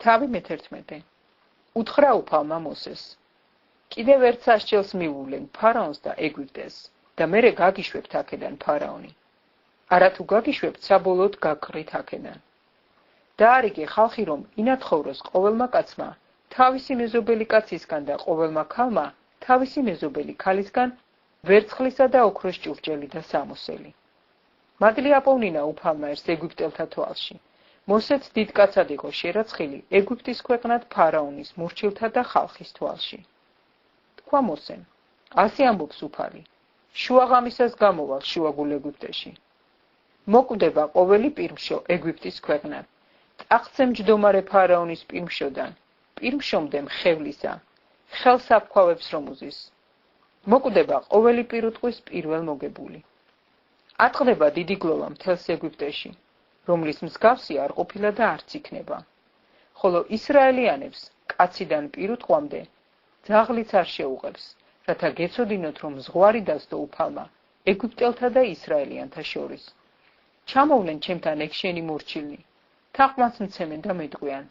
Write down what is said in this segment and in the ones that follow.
თავი მე-11. უთხრა უფალმა მოსეს. კიდევ ერთ სასჯელს მიუვლენ ფარაონს და ეგვიპტეს და მერე გაგიშვებთ აქედან ფარაონი. არათუ გაგიშვებთ საბოლოოდ გაგყრით აქედან. დაარიგე ხალხი რომ ინათხოვროს ყოველმა კაცმა თავისი მეზობელი კაცისგან და ყოველმა ქალმა თავისი მეზობელი ქალისგან ვერცხლისა და ოქროს ჭურჭელი და სამოსელი. მადლი აპოვნინა უფალმა ერთს ეგვიპტელთა თვალში. მოსეც დიდ კაცად იყო შერაცხილი ეგვიპტის ქვეყნად ფარაონის მორჩილთა და ხალხის თვალში. თქვა მოსემ, ასე ამბობს უფალი, შუაღამისას გამოვალ შუაგულ ეგვიპტეში. მოკვდება ყოველი პირმშო ეგვიპტის ქვეყნად. ტახტზე მჯდომარე ფარაონის პირმშოდან, პირმშომდე მხევლისა, ხელს აფქვავებს რომ უზის. მოკვდება ყოველი პირუტყვის პირველ მოგებული. ატყდება დიდი გლოვა მთელს ეგვიპტეში, რომლის მსგავსი არ ყოფილა და არც იქნება. ხოლო ისრაელიანებს კაციდან პირუტყვამდე ძაღლიც არ შეუღებს, რათა გეცოდინოთ რომ ზღვარი დასდო უფალმა ეგვიპტელთა და ისრაელიანთა შორის. ჩამოვლენ ჩემთან ეგ შენი მორჩილნი, თაყვანს მცემენ და მეტყვიან.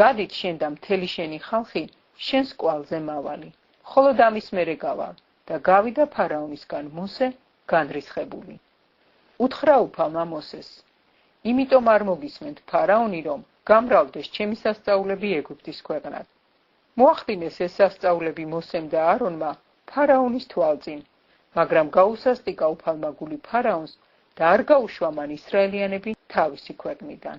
გადით შენ და მთელი შენი ხალხი შენს კვალზე მავალი, ხოლო ამის მერე გავალ და გავიდა ფარაონისგან მოსე განრისხებული. უთხრა უფალმა მოსეს, იმიტომ არ მოგისმენთ ფარაონი რომ გამრავლდეს ჩემი სასწაულები ეგვიპტის ქვეყნად. მოახდინეს ეს სასწაულები მოსემ და არონმა ფარაონის თვალწინ, მაგრამ გაუსასტიკა უფალმა გული ფარაონს და არ გაუშვა მან ისრაელიანები თავისი ქვეყნიდან.